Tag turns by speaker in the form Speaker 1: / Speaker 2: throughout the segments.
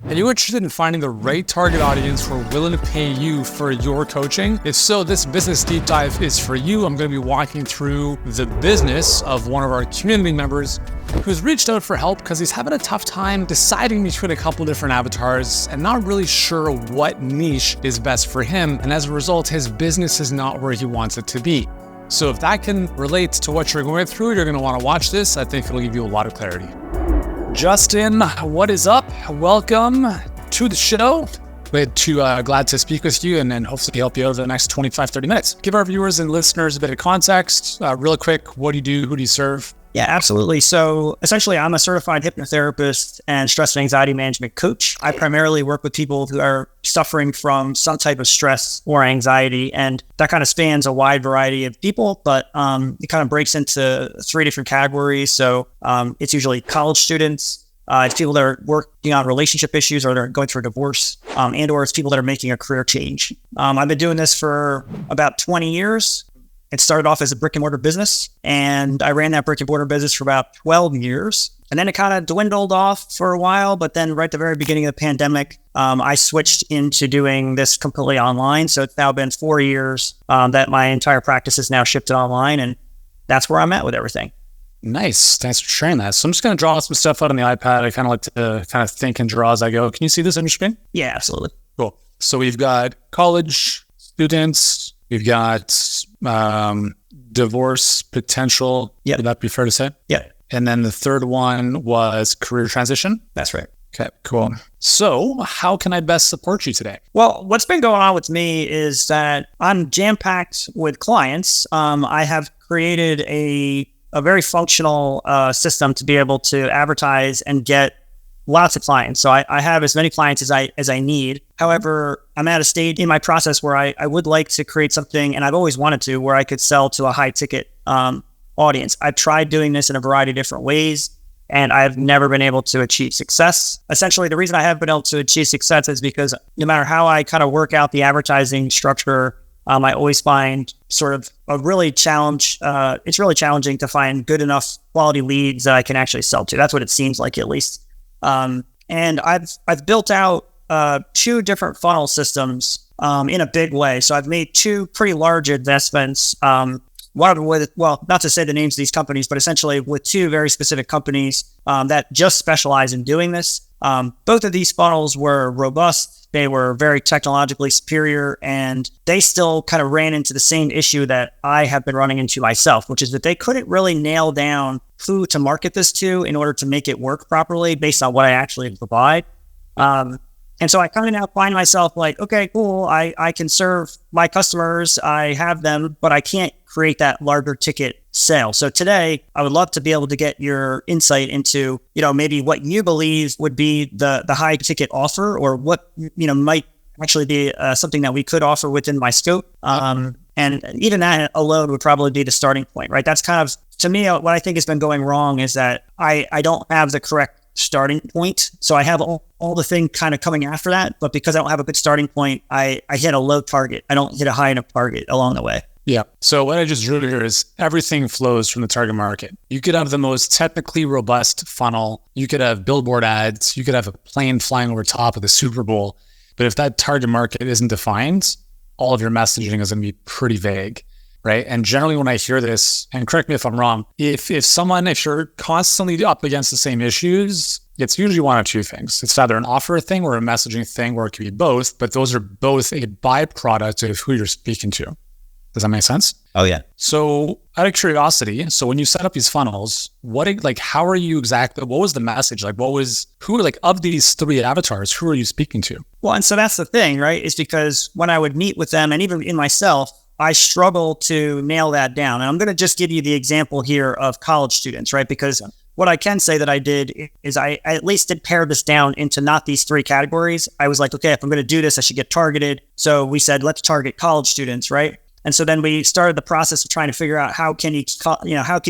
Speaker 1: Are you interested in finding the right target audience who are willing to pay you for your coaching? If so, this business deep dive is for you. I'm going to be walking through the business of one of our community members who's reached out for help because he's having a tough time deciding between a couple different avatars and not really sure what niche is best for him. And as a result, his business is not where he wants it to be. So if that can relate to what you're going through, you're going to want to watch this. I think it'll give you a lot of clarity. Justin, what is up? Welcome to the show. We're glad to speak with you and hopefully help you out over the next 25, 30 minutes. Give our viewers and listeners a bit of context. Real quick, what do you do? Who do you serve?
Speaker 2: Yeah, absolutely. So essentially, I'm a certified hypnotherapist and stress and anxiety management coach. I primarily work with people who are suffering from some type of stress or anxiety, and that kind of spans a wide variety of people, but it kind of breaks into three different categories. So it's usually college students, it's people that are working on relationship issues or they're going through a divorce, and or it's people that are making a career change. I've been doing this for about 20 years. It started off as a brick and mortar business, and I ran that brick and mortar business for about 12 years. And then it kind of dwindled off for a while, but then right at the very beginning of the pandemic, I switched into doing this completely online. So it's now been 4 years that my entire practice is now shifted online, and that's where I'm at with everything.
Speaker 1: Nice. Thanks for sharing that. So I'm just going to draw some stuff out on the iPad. I kind of like to kind of think and draw as I go. Can you see this on your screen?
Speaker 2: Yeah, absolutely.
Speaker 1: Cool. So we've got college students. We've got divorce potential.
Speaker 2: Yeah.
Speaker 1: Would that be fair to say?
Speaker 2: Yeah.
Speaker 1: And then the third one was career transition.
Speaker 2: That's right.
Speaker 1: Okay, cool. So how can I best support you today?
Speaker 2: Well, what's been going on with me is that I'm jam-packed with clients. I have created a very functional system to be able to advertise and get lots of clients. So I have as many clients as I need. However, I'm at a stage in my process where I would like to create something, and I've always wanted to, where I could sell to a high ticket audience. I've tried doing this in a variety of different ways, and I've never been able to achieve success. Essentially, the reason I have been able to achieve success is because no matter how I kind of work out the advertising structure, I always find sort of a really challenge. It's really challenging to find good enough quality leads that I can actually sell to. That's what it seems like, at least. And I've built out two different funnel systems in a big way. So I've made two pretty large investments. One with, well, not to say the names of these companies, but essentially with two very specific companies that just specialize in doing this. Both of these funnels were robust. They were very technologically superior, and they still kind of ran into the same issue that I have been running into myself, which is that they couldn't really nail down who to market this to in order to make it work properly based on what I actually provide. And so I kind of now find myself like, okay, cool. I can serve my customers. I have them, but I can't create that larger ticket sale. So today I would love to be able to get your insight into, maybe what you believe would be the high ticket offer, or what, might actually be something that we could offer within my scope. And even that alone would probably be the starting point, right? That's kind of, to me, what I think has been going wrong is that I don't have the correct starting point. So I have all the thing kind of coming after that, but because I don't have a good starting point, I hit a low target. I don't hit a high enough target along the way.
Speaker 1: Yeah. So what I just drew here is everything flows from the target market. You could have the most technically robust funnel. You could have billboard ads. You could have a plane flying over top of the Super Bowl. But if that target market isn't defined, all of your messaging is going to be pretty vague, right? And generally when I hear this, and correct me if I'm wrong, if you're constantly up against the same issues, it's usually one of two things. It's either an offer thing or a messaging thing, or it could be both, but those are both a byproduct of who you're speaking to. Does that make sense?
Speaker 2: Oh, yeah.
Speaker 1: So out of curiosity, so when you set up these funnels, what was the message? Of these three avatars, who are you speaking to?
Speaker 2: Well, and so that's the thing, right? Is because when I would meet with them, and even in myself, I struggle to nail that down. And I'm going to just give you the example here of college students, right? Because what I can say that I did is I at least did pare this down into not these three categories. I was like, okay, if I'm going to do this, I should get targeted. So we said, let's target college students, right? And so then we started the process of trying to figure out how can you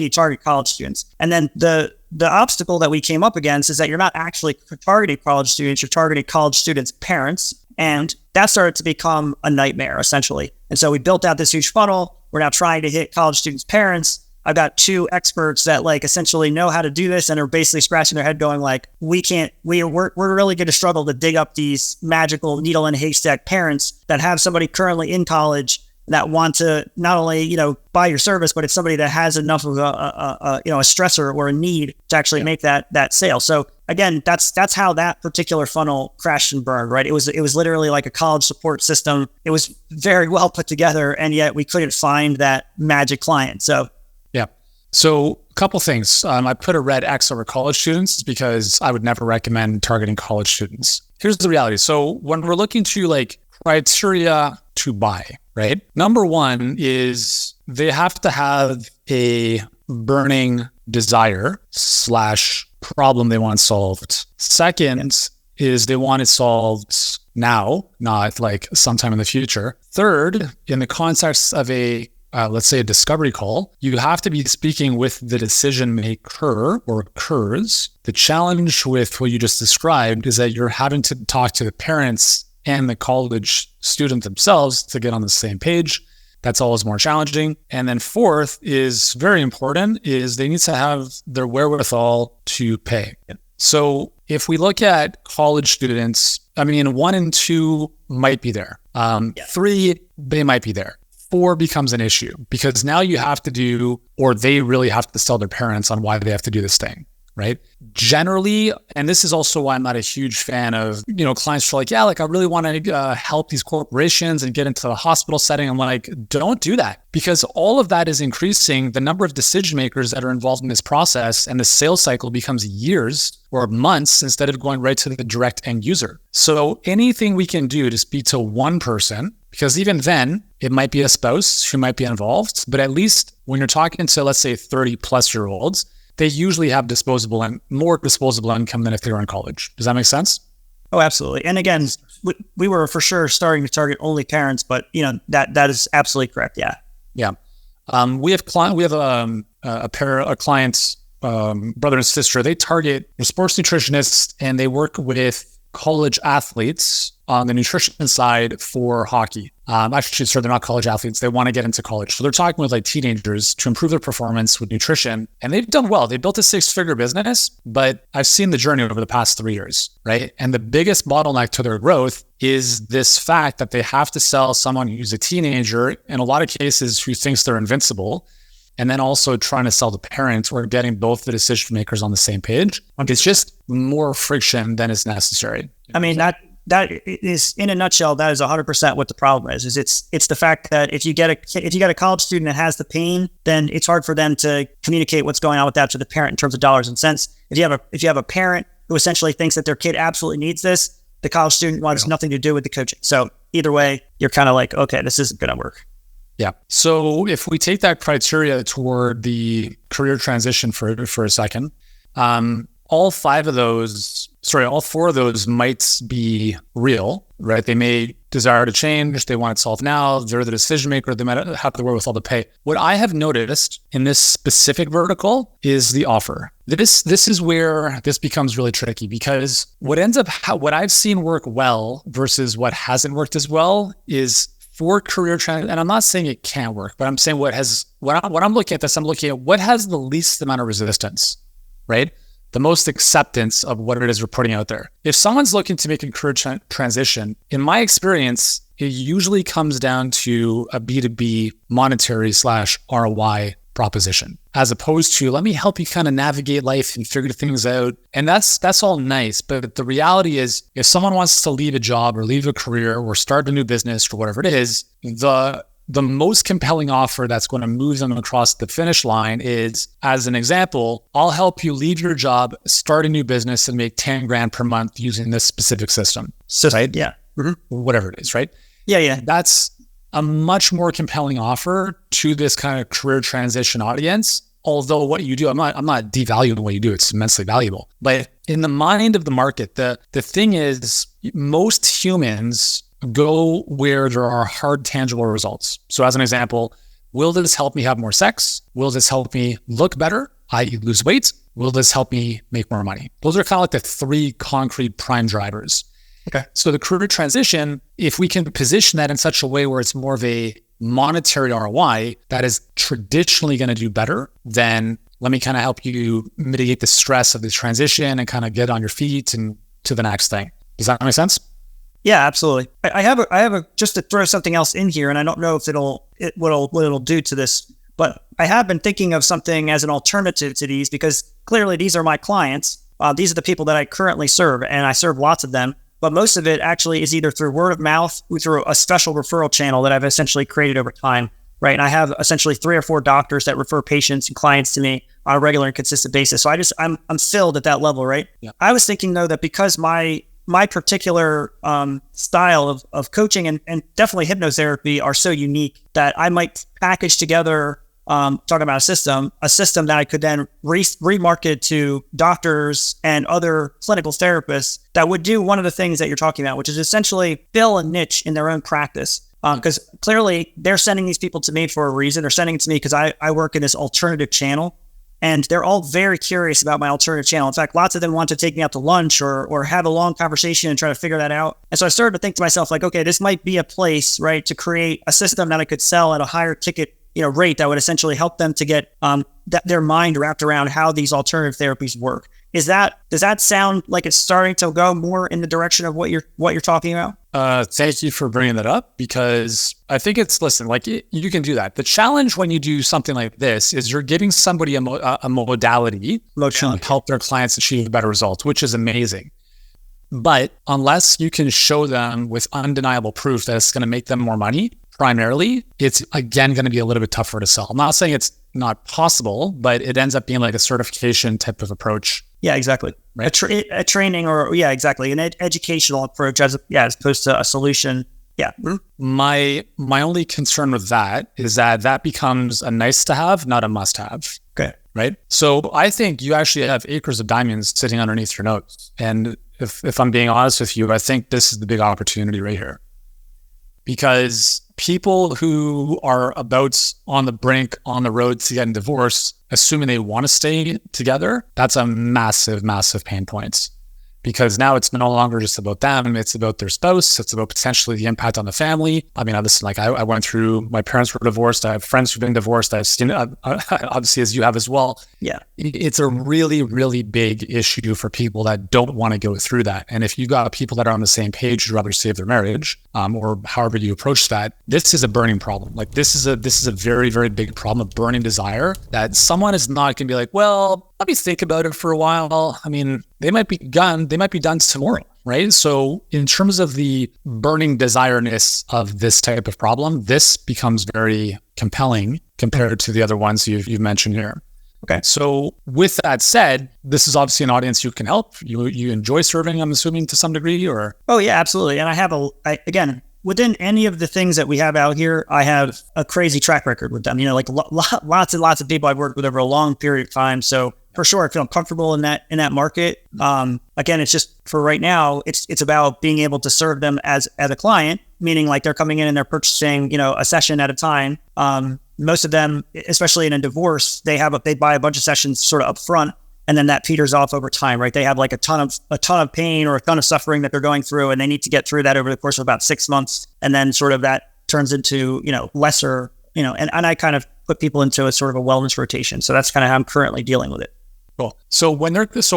Speaker 2: target college students? And then the obstacle that we came up against is that you're not actually targeting college students, you're targeting college students' parents. And that started to become a nightmare, essentially. And so we built out this huge funnel. We're now trying to hit college students' parents. I've got two experts that like essentially know how to do this and are basically scratching their head going like, we're really going to struggle to dig up these magical needle in a haystack parents that have somebody currently in college that want to not only, buy your service, but it's somebody that has enough of a stressor or a need to actually make that sale. So again, that's how that particular funnel crashed and burned, right? It was literally like a college support system. It was very well put together, and yet we couldn't find that magic client. So
Speaker 1: yeah. So a couple things. I put a red X over college students because I would never recommend targeting college students. Here's the reality. So when we're looking to like criteria to buy, right? Number one is they have to have a burning desire / problem they want solved. Second is they want it solved now, not like sometime in the future. Third, in the context of a let's say a discovery call, you have to be speaking with the decision maker or occurs. The challenge with what you just described is that you're having to talk to the parents and the college student themselves to get on the same page. That's always more challenging. And then fourth is very important, is they need to have their wherewithal to pay. So if we look at college students, 1 and 2 might be there. 3, they might be there. 4 becomes an issue because now you have to do, or they really have to sell their parents on why they have to do this thing, right? Generally, and this is also why I'm not a huge fan of, clients who are like, I really want to help these corporations and get into the hospital setting. I'm like, don't do that, because all of that is increasing the number of decision makers that are involved in this process, and the sales cycle becomes years or months instead of going right to the direct end user. So anything we can do to speak to one person, because even then it might be a spouse who might be involved, but at least when you're talking to, let's say 30 plus year olds, they usually have more disposable income than if they were in college. Does that make sense?
Speaker 2: Oh, absolutely. And again, we were for sure starting to target only parents, but that is absolutely correct. Yeah.
Speaker 1: Yeah. We have a pair of clients, brother and sister. They target sports nutritionists, and they work with college athletes on the nutrition side for hockey. Actually, sorry, they're not college athletes. They want to get into college. So they're talking with like teenagers to improve their performance with nutrition. And they've done well. They built a 6-figure business, but I've seen the journey over the past 3 years, right? And the biggest bottleneck to their growth is this fact that they have to sell someone who's a teenager, in a lot of cases, who thinks they're invincible, and then also trying to sell the parents or getting both the decision makers on the same page. It's just more friction than is necessary.
Speaker 2: That is, in a nutshell, that is 100% what the problem is it's the fact that if you get a college student that has the pain, then it's hard for them to communicate what's going on with that to the parent in terms of dollars and cents. If you have a parent who essentially thinks that their kid absolutely needs this, the college student wants nothing to do with the coaching. So either way, you're kind of like, okay, this isn't going to work.
Speaker 1: Yeah. So if we take that criteria toward the career transition for a second, all 4 of those might be real, right? They may desire to change. They want it solved now. They're the decision maker. They might have the wherewithal to pay. What I have noticed in this specific vertical is the offer. This is where this becomes really tricky, because what I've seen work well versus what hasn't worked as well is for career transition. And I'm not saying it can't work, but I'm saying when I'm looking at this, I'm looking at what has the least amount of resistance, right? The most acceptance of what it is we're putting out there. If someone's looking to make a career transition, in my experience, it usually comes down to a B2B monetary / ROI proposition, as opposed to let me help you kind of navigate life and figure things out. And that's all nice. But the reality is, if someone wants to leave a job or leave a career or start a new business or whatever it is, the most compelling offer that's going to move them across the finish line is, as an example, I'll help you leave your job, start a new business, and make 10 grand per month using this specific system. Right?
Speaker 2: Yeah.
Speaker 1: Mm-hmm. Whatever it is, right?
Speaker 2: Yeah.
Speaker 1: That's a much more compelling offer to this kind of career transition audience. Although what you do, I'm not devaluing what you do. It's immensely valuable. But in the mind of the market, the thing is, most humans go where there are hard, tangible results. So as an example, will this help me have more sex? Will this help me look better, i.e. lose weight? Will this help me make more money? Those are kind of like the 3 concrete prime drivers. Okay. So the career transition, if we can position that in such a way where it's more of a monetary ROI that is traditionally going to do better than let me kind of help you mitigate the stress of the transition and kind of get on your feet and to the next thing. Does that make sense?
Speaker 2: Yeah, absolutely. I have a just to throw something else in here, and I don't know if what it'll do to this, but I have been thinking of something as an alternative to these because clearly these are my clients. These are the people that I currently serve, and I serve lots of them. But most of it actually is either through word of mouth or through a special referral channel that I've essentially created over time, right? And I have essentially 3 or 4 doctors that refer patients and clients to me on a regular and consistent basis. So I'm filled at that level, right?
Speaker 1: Yeah.
Speaker 2: I was thinking though that because my particular style of coaching and definitely hypnotherapy are so unique that I might package together, talking about a system that I could then remarket to doctors and other clinical therapists that would do one of the things that you're talking about, which is essentially fill a niche in their own practice. Because clearly they're sending these people to me for a reason. They're sending it to me because I work in this alternative channel. And they're all very curious about my alternative channel. In fact, lots of them want to take me out to lunch or have a long conversation and try to figure that out. And so I started to think to myself, like, okay, this might be a place, right, to create a system that I could sell at a higher ticket, rate that would essentially help them to get their mind wrapped around how these alternative therapies work. Does that sound like it's starting to go more in the direction of what you're talking about?
Speaker 1: Thank you for bringing that up because I think you can do that. The challenge when you do something like this is you're giving somebody a modality to help their clients achieve better results, which is amazing. But unless you can show them with undeniable proof that it's going to make them more money, primarily, it's again going to be a little bit tougher to sell. I'm not saying it's not possible, but it ends up being like a certification type of approach.
Speaker 2: Yeah, exactly.
Speaker 1: Right?
Speaker 2: A training exactly. An educational approach as opposed to a solution. Yeah.
Speaker 1: My only concern with that is that becomes a nice to have, not a must have.
Speaker 2: Okay.
Speaker 1: Right. So I think you actually have acres of diamonds sitting underneath your nose. And if I'm being honest with you, I think this is the big opportunity right here. Because people who are about on the brink, on the road to getting divorced, assuming they want to stay together, that's a massive, massive pain point. Because now it's no longer just about them, it's about their spouse, it's about potentially the impact on the family. I mean, listen, I went through, my parents were divorced, I have friends who've been divorced, I've seen, obviously as you have as well.
Speaker 2: Yeah.
Speaker 1: It's a really, really big issue for people that don't want to go through that. And if you got people that are on the same page who'd rather save their marriage, or however you approach that, this is a burning problem. Like this is a very, very big problem, a burning desire that someone is not going to be like, well, let me think about it for a while. I mean, they might be done tomorrow, right? So in terms of the burning desireness of this type of problem, this becomes very compelling compared to the other ones you've mentioned here. Okay. So with that said, this is obviously an audience you can help. You enjoy serving, I'm assuming, to some degree, or?
Speaker 2: Oh yeah, absolutely. And I have again, within any of the things that we have out here, I have a crazy track record with them. Lots and lots of people I've worked with over a long period of time. So for sure, I feel comfortable in that market. Again, it's just for right now, it's about being able to serve them as a client, meaning like they're coming in and they're purchasing, a session at a time. Most of them, especially in a divorce, they buy a bunch of sessions sort of up front, and then that peters off over time, right? They have like a ton of pain or a ton of suffering that they're going through, and they need to get through that over the course of about 6 months, and then sort of that turns into lesser, and I kind of put people into a sort of a wellness rotation. So that's kind of how I'm currently dealing with it.
Speaker 1: Cool. So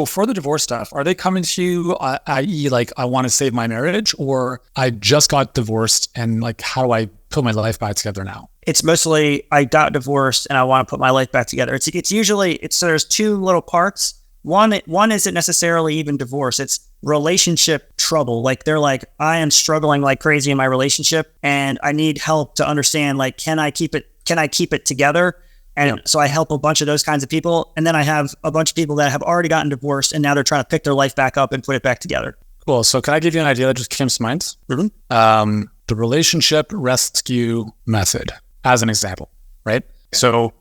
Speaker 1: for the divorce stuff, are they coming to you, i.e. like, I want to save my marriage, or I just got divorced and like, how do I put my life back together now?
Speaker 2: It's mostly, I got divorced and I want to put my life back together. It's usually, so there's 2 little parts. One isn't necessarily even divorce. It's relationship trouble. Like they're like, I am struggling like crazy in my relationship and I need help to understand, like, can I keep it together? And so I help a bunch of those kinds of people. And then I have a bunch of people that have already gotten divorced and now they're trying to pick their life back up and put it back together.
Speaker 1: Cool. So can I give you an idea that just came to mind?
Speaker 2: Mm-hmm.
Speaker 1: The relationship rescue method as an example, right? So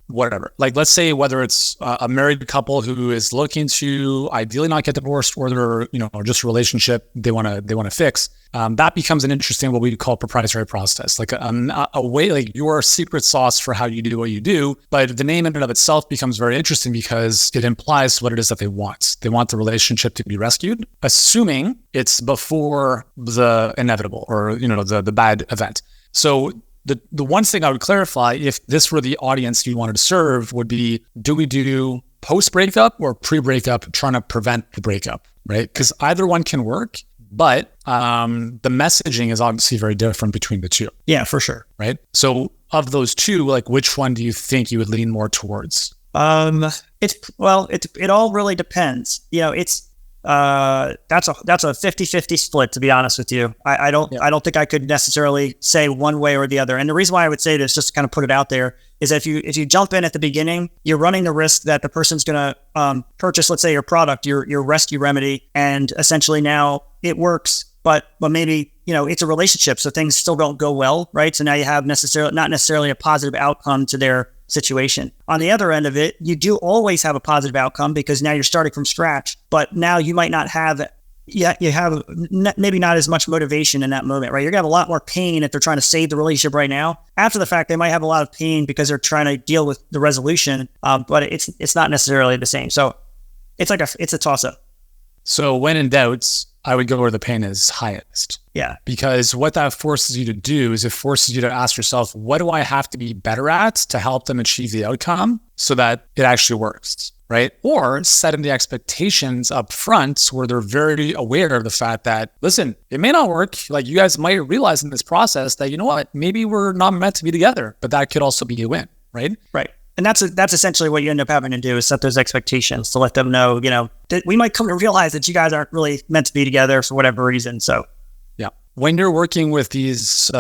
Speaker 1: whatever, like let's say whether it's a married couple who is looking to ideally not get divorced, or they're, just a relationship they want to fix. That becomes an interesting, what we call proprietary process, like a way, like your secret sauce for how you do what you do. But the name in and of itself becomes very interesting because it implies what it is that they want. They want the relationship to be rescued, assuming it's before the inevitable or, the bad event. So the one thing I would clarify, if this were the audience you wanted to serve, would be, do we do post-breakup or pre-breakup, trying to prevent the breakup, right? Because either one can work, but the messaging is obviously very different between the two.
Speaker 2: Yeah, for sure.
Speaker 1: Right? So of those two, like, which one do you think you would lean more towards?
Speaker 2: It all really depends. It's that's a 50-50 split, to be honest with you. I don't think I could necessarily say one way or the other. And the reason why I would say this, just to kind of put it out there, is that if you jump in at the beginning, you're running the risk that the person's going to purchase, let's say, your product, your rescue remedy, and essentially now it works, but maybe it's a relationship, so things still don't go well, right? So now you have not necessarily a positive outcome to their situation. On the other end of it, you do always have a positive outcome because now you're starting from scratch, but now you might not have, maybe not as much motivation in that moment, right? You're gonna have a lot more pain if they're trying to save the relationship right now. After the fact, they might have a lot of pain because they're trying to deal with the resolution, but it's not necessarily the same. So it's a toss up.
Speaker 1: So when in doubt, I would go where the pain is highest.
Speaker 2: Yeah.
Speaker 1: Because what that forces you to do is it forces you to ask yourself, what do I have to be better at to help them achieve the outcome so that it actually works, right? Or setting the expectations up front where they're very aware of the fact that, listen, it may not work. Like, you guys might realize in this process that, you know what, maybe we're not meant to be together, but that could also be a win, right?
Speaker 2: Right. And that's essentially what you end up having to do, is set those expectations to let them know, that we might come to realize that you guys aren't really meant to be together for whatever reason. So,
Speaker 1: yeah. When you're working with these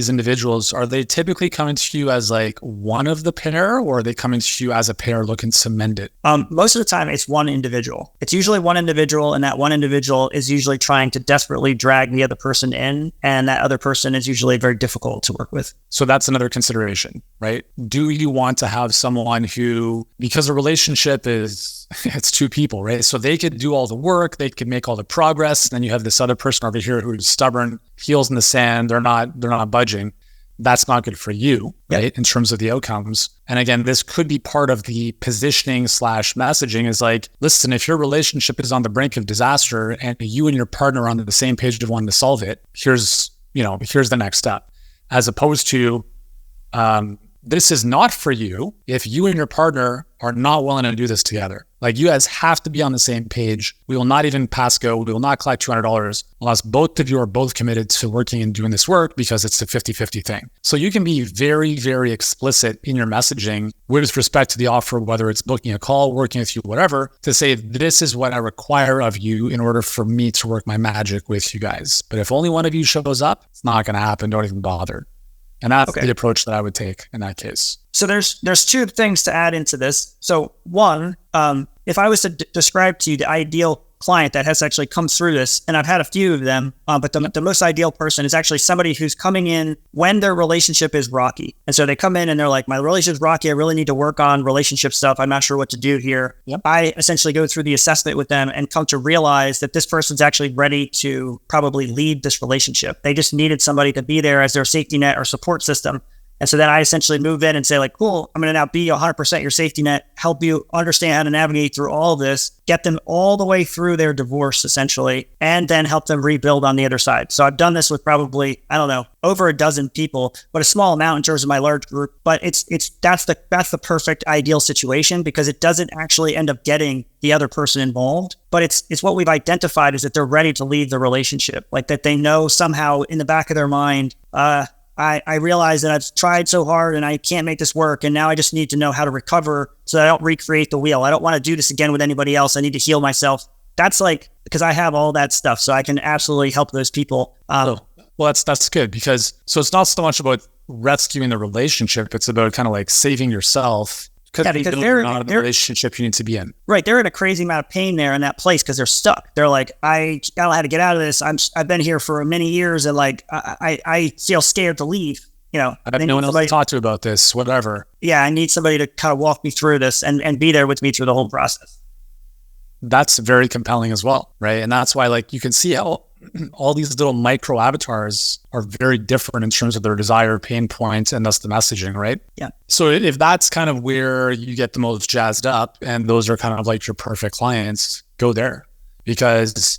Speaker 1: individuals, are they typically coming to you as like one of the pair, or are they coming to you as a pair looking to mend it?
Speaker 2: Most of the time it's one individual. It's usually one individual, and that one individual is usually trying to desperately drag the other person in, and that other person is usually very difficult to work with.
Speaker 1: So that's another consideration, right? Do you want to have someone who, because a relationship it's two people, right? So they could do all the work, they could make all the progress, and then you have this other person over here who's stubborn, heels in the sand, they're not budging. That's not good for you, right? In terms of the outcomes. And again, this could be part of the positioning / messaging, is like, listen, if your relationship is on the brink of disaster and you and your partner are on the same page of wanting to solve it, here's the next step. As opposed to, this is not for you if you and your partner are not willing to do this together. Like, you guys have to be on the same page. We will not even pass go. We will not collect $200 unless both of you are both committed to working and doing this work, because it's a 50-50 thing. So you can be very, very explicit in your messaging with respect to the offer, whether it's booking a call, working with you, whatever, to say, this is what I require of you in order for me to work my magic with you guys. But if only one of you shows up, it's not going to happen. Don't even bother. And that's the approach that I would take in that case.
Speaker 2: So there's two things to add into this. So one, if I was to describe to you the ideal client that has actually come through this, and I've had a few of them, but the most ideal person is actually somebody who's coming in when their relationship is rocky. And so they come in and they're like, my relationship's rocky. I really need to work on relationship stuff. I'm not sure what to do here. Yep. I essentially go through the assessment with them and come to realize that this person's actually ready to probably lead this relationship. They just needed somebody to be there as their safety net or support system. And so then I essentially move in and say, like, cool, I'm going to now be 100% your safety net, help you understand how to navigate through all of this, get them all the way through their divorce, essentially, and then help them rebuild on the other side. So I've done this with probably, I don't know, over a dozen people, but a small amount in terms of my large group. But that's the perfect ideal situation, because it doesn't actually end up getting the other person involved. But it's what we've identified is that they're ready to leave the relationship, like that they know somehow in the back of their mind, I realize that I've tried so hard and I can't make this work. And now I just need to know how to recover so that I don't recreate the wheel. I don't want to do this again with anybody else. I need to heal myself. That's like, because I have all that stuff. So I can absolutely help those people.
Speaker 1: Well, that's good, because so it's not so much about rescuing the relationship. It's about kind of like saving yourself. Because they're not in the relationship you need to be in. Right.
Speaker 2: They're in a crazy amount of pain there in that place because they're stuck. They're like, I don't know how to get out of this. I've been here for many years, and like, I feel scared to leave. I
Speaker 1: have no one else to talk to about this, whatever.
Speaker 2: Yeah. I need somebody to kind of walk me through this and be there with me through the whole process.
Speaker 1: That's very compelling as well. Right. And that's why, like, you can see how all these little micro avatars are very different in terms of their desired pain points and thus the messaging, right?
Speaker 2: Yeah.
Speaker 1: So if that's kind of where you get the most jazzed up and those are kind of like your perfect clients, go there. Because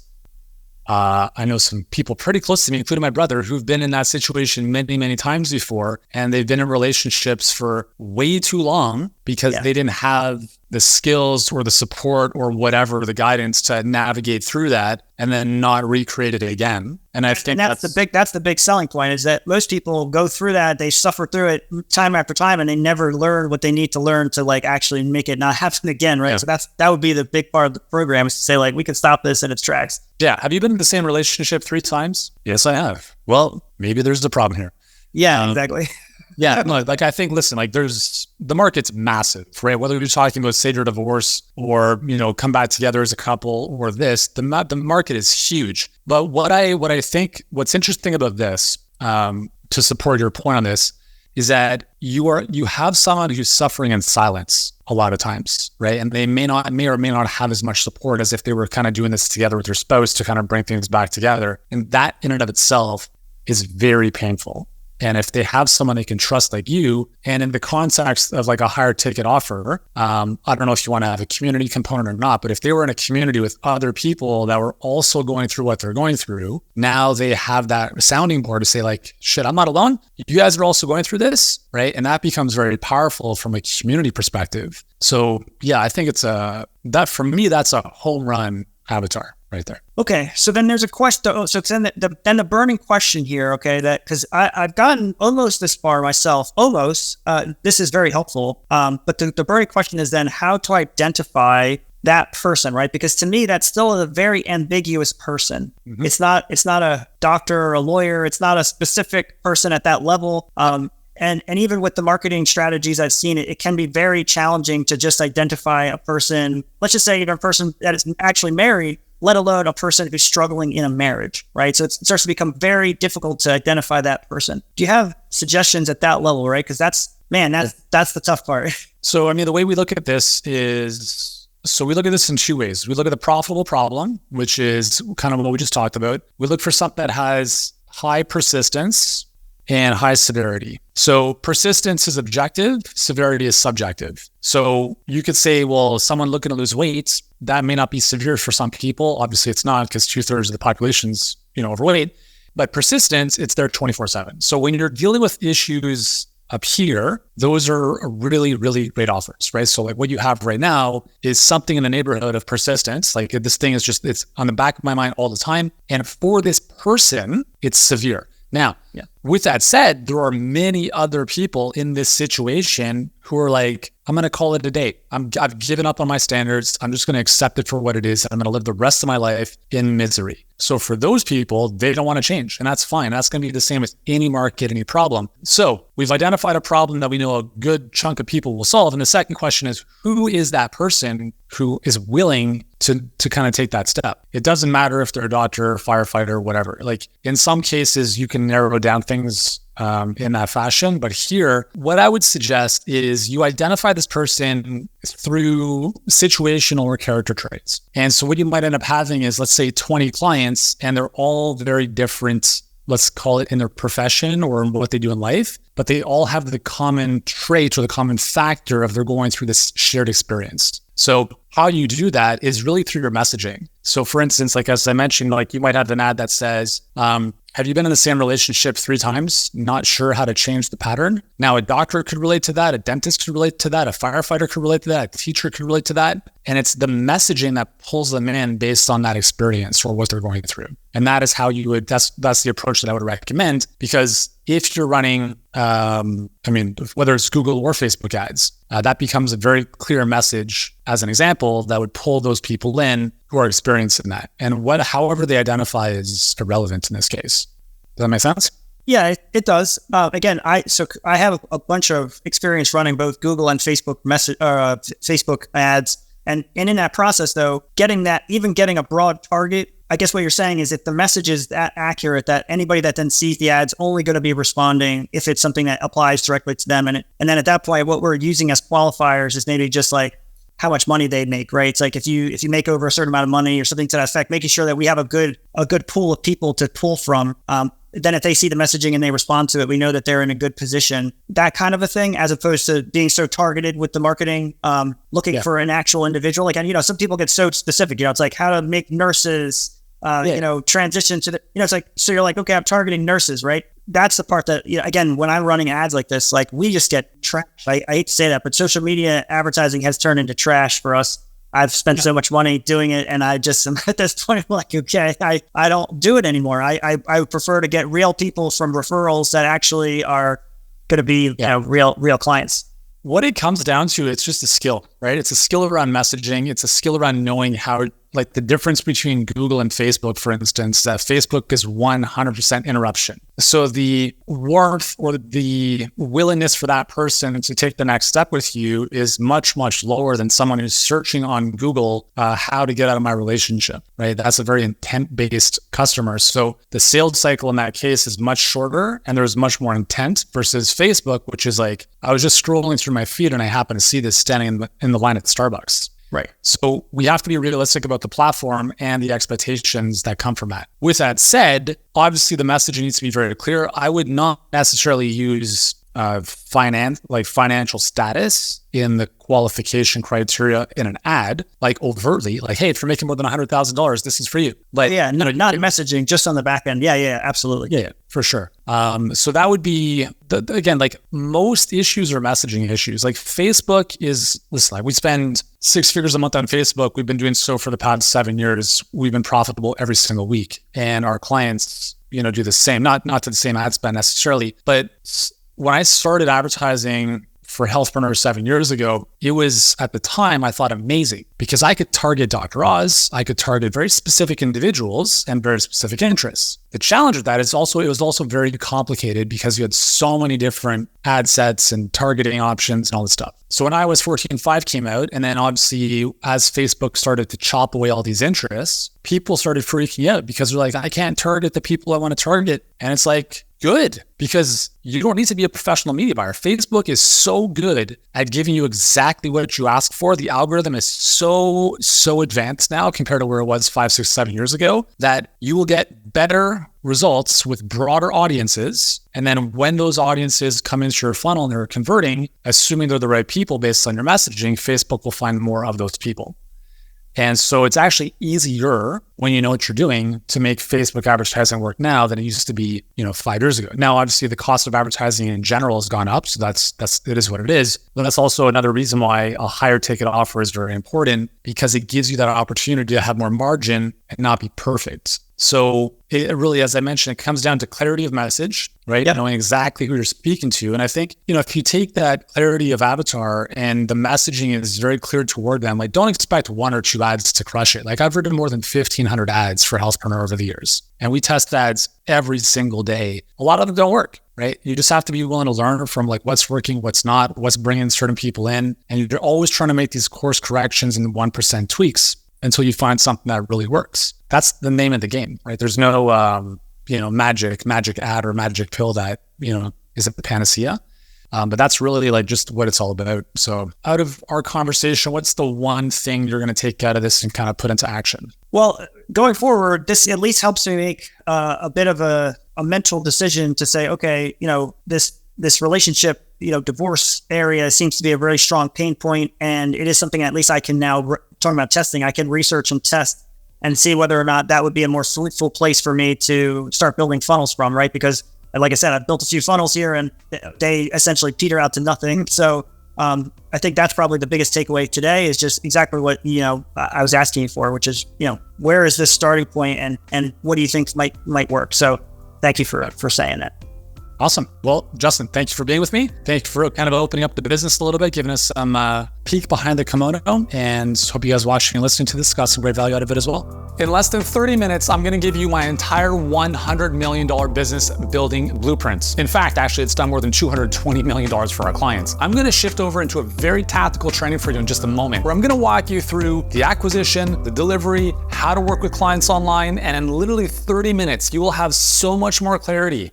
Speaker 1: I know some people pretty close to me, including my brother, who've been in that situation many, many times before. And they've been in relationships for way too long because they didn't have the skills or the support or whatever, the guidance to navigate through that and then not recreate it again. And I think
Speaker 2: that's the big selling point, is that most people go through that, they suffer through it time after time, and they never learn what they need to learn to like actually make it not happen again, right? So that would be the big part of the program, is to say like, we can stop this in its tracks.
Speaker 1: Yeah. Have you been in the same relationship 3 times? Yes, I have. Well, maybe there's the problem here.
Speaker 2: Yeah, exactly.
Speaker 1: Yeah, no, like I think, listen, like the market's massive, right? Whether you're talking about save your divorce or, come back together as a couple or this, the market is huge. But what I think, what's interesting about this, to support your point on this, is that you have someone who's suffering in silence a lot of times, right? And they may or may not have as much support as if they were kind of doing this together with their spouse to kind of bring things back together. And that in and of itself is very painful. And if they have someone they can trust like you, and in the context of like a higher ticket offer, I don't know if you want to have a community component or not, but if they were in a community with other people that were also going through what they're going through, now they have that sounding board to say like, shit, I'm not alone. You guys are also going through this, right? And that becomes very powerful from a community perspective. So yeah, I think for me, that's a home run avatar right there.
Speaker 2: Okay, so then there's a question. So then the burning question here, okay, that because I've gotten almost this far myself, this is very helpful. But the burning question is then how to identify that person, right? Because to me, that's still a very ambiguous person. Mm-hmm. It's not a doctor or a lawyer. It's not a specific person at that level. And even with the marketing strategies I've seen, it can be very challenging to just identify a person. Let's just say even a person that is actually married, let alone a person who's struggling in a marriage, right? So it starts to become very difficult to identify that person. Do you have suggestions at that level, right? Because that's the tough part.
Speaker 1: So, I mean, the way we look at this is, we look at this in 2 ways. We look at the profitable problem, which is kind of what we just talked about. We look for something that has high persistence and high severity. So persistence is objective, severity is subjective. So you could say, well, someone looking to lose weight, that may not be severe for some people. Obviously it's not, because 2/3 of the population's, overweight. But persistence, it's there 24/7. So when you're dealing with issues up here, those are really, really great offers, right? So like what you have right now is something in the neighborhood of persistence. Like this thing is it's on the back of my mind all the time. And for this person, it's severe. Now, with that said, there are many other people in this situation who are like, I'm going to call it a day. I've given up on my standards. I'm just going to accept it for what it is. I'm going to live the rest of my life in misery. So for those people, they don't want to change, and that's fine. That's going to be the same with any market, any problem. So we've identified a problem that we know a good chunk of people will solve. And the second question is, who is that person who is willing to kind of take that step? It doesn't matter if they're a doctor, firefighter, whatever. Like in some cases, you can narrow down things in that fashion. But here, what I would suggest is you identify this person through situational or character traits. And so what you might end up having is, let's say 20 clients, and they're all very different, let's call it in their profession or what they do in life, but they all have the common trait or the common factor of they're going through this shared experience. So how you do that is really through your messaging. So for instance, like as I mentioned, like you might have an ad that says, have you been in the same relationship 3 times? Not sure how to change the pattern? Now, a doctor could relate to that. A dentist could relate to that. A firefighter could relate to that. A teacher could relate to that. And it's the messaging that pulls them in based on that experience or what they're going through. And that is how you would, that's the approach that I would recommend, because if you're running, whether it's Google or Facebook ads, that becomes a very clear message as an example that would pull those people in who are experiencing that. And however they identify is irrelevant in this case. Does that make sense?
Speaker 2: Yeah, it does. Again, I have a bunch of experience running both Google and Facebook Facebook ads. And in that process, though, getting a broad target, I guess what you're saying is if the message is that accurate, that anybody that then sees the ad's only going to be responding if it's something that applies directly to them. And then at that point, what we're using as qualifiers is maybe just like how much money they'd make, right? It's like if you make over a certain amount of money or something to that effect, making sure that we have a good pool of people to pull from. Then if they see the messaging and they respond to it, we know that they're in a good position, that kind of a thing, as opposed to being so targeted with the marketing, looking for an actual individual. Like, and some people get so specific, it's like how to make nurses transition to the, it's like, so you're like, okay, I'm targeting nurses, right? That's the part that, again, when I'm running ads like this, like we just get trash. I hate to say that, but social media advertising has turned into trash for us. I've spent so much money doing it, and I just am at this point like, okay, I don't do it anymore. I prefer to get real people from referrals that actually are going to be real clients.
Speaker 1: What it comes down to, it's just a skill, right? It's a skill around messaging. It's a skill around knowing how, like the difference between Google and Facebook, for instance, that Facebook is 100% interruption. So the warmth or the willingness for that person to take the next step with you is much, much lower than someone who's searching on Google how to get out of my relationship, right? That's a very intent-based customer. So the sales cycle in that case is much shorter and there's much more intent versus Facebook, which is like, I was just scrolling through my feed and I happened to see this standing in the line at Starbucks. Right. So we have to be realistic about the platform and the expectations that come from that. With that said, obviously the messaging needs to be very clear. I would not necessarily use financial status in the qualification criteria in an ad, like overtly, like, hey, if you're making more than $100,000, this is for you. Like,
Speaker 2: not messaging, just on the back end. Yeah, absolutely.
Speaker 1: Yeah, for sure. So that would be, again, like most issues are messaging issues. Like Facebook is, listen, like we spend 6 figures a month on Facebook. We've been doing so for the past 7 years. We've been profitable every single week. And our clients, do the same, not to the same ad spend necessarily, but when I started advertising for Healthpreneur 7 years ago, it was at the time I thought amazing because I could target Dr. Oz, I could target very specific individuals and very specific interests. The challenge with that is it was also very complicated because you had so many different ad sets and targeting options and all this stuff. So when iOS 14.5 came out, and then obviously as Facebook started to chop away all these interests, people started freaking out because they're like, I can't target the people I want to target. And it's like, good, because you don't need to be a professional media buyer. Facebook is so good at giving you exactly what you ask for. The algorithm is so advanced now compared to where it was 5, 6, 7 years ago that you will get better results with broader audiences. And then when those audiences come into your funnel and they're converting, assuming they're the right people based on your messaging, Facebook will find more of those people. And so it's actually easier when you know what you're doing to make Facebook advertising work now than it used to be, 5 years ago. Now, obviously the cost of advertising in general has gone up. So it is what it is. But that's also another reason why a higher ticket offer is very important because it gives you that opportunity to have more margin and not be perfect. So it really, as I mentioned, it comes down to clarity of message, right? Yep. Knowing exactly who you're speaking to. And I think, if you take that clarity of avatar and the messaging is very clear toward them, like don't expect 1 or 2 ads to crush it. Like I've written more than 1,500 ads for Healthpreneur over the years. And we test ads every single day. A lot of them don't work, right? You just have to be willing to learn from like what's working, what's not, what's bringing certain people in. And you're always trying to make these course corrections and 1% tweaks until you find something that really works. That's the name of the game, right? There's no, magic ad or magic pill that, isn't the panacea. But that's really like just what it's all about. So out of our conversation, what's the one thing you're going to take out of this and kind of put into action?
Speaker 2: Well, going forward, this at least helps me make a bit of a mental decision to say, okay, this relationship, divorce area seems to be a very strong pain point. And it is something at least I can now, talking about testing, I can research and test and see whether or not that would be a more fruitful place for me to start building funnels from, right? Because like I said, I've built a few funnels here and they essentially peter out to nothing. So I think that's probably the biggest takeaway today is just exactly what, I was asking you for, which is, where is this starting point and what do you think might work? So thank you for saying that.
Speaker 1: Awesome. Well, Justin, thank you for being with me. Thank you for kind of opening up the business a little bit, giving us some peek behind the kimono, and hope you guys watching and listening to this got some great value out of it as well. In less than 30 minutes, I'm going to give you my entire $100 million business building blueprints. In fact, actually, it's done more than $220 million for our clients. I'm going to shift over into a very tactical training for you in just a moment, where I'm going to walk you through the acquisition, the delivery, how to work with clients online, and in literally 30 minutes, you will have so much more clarity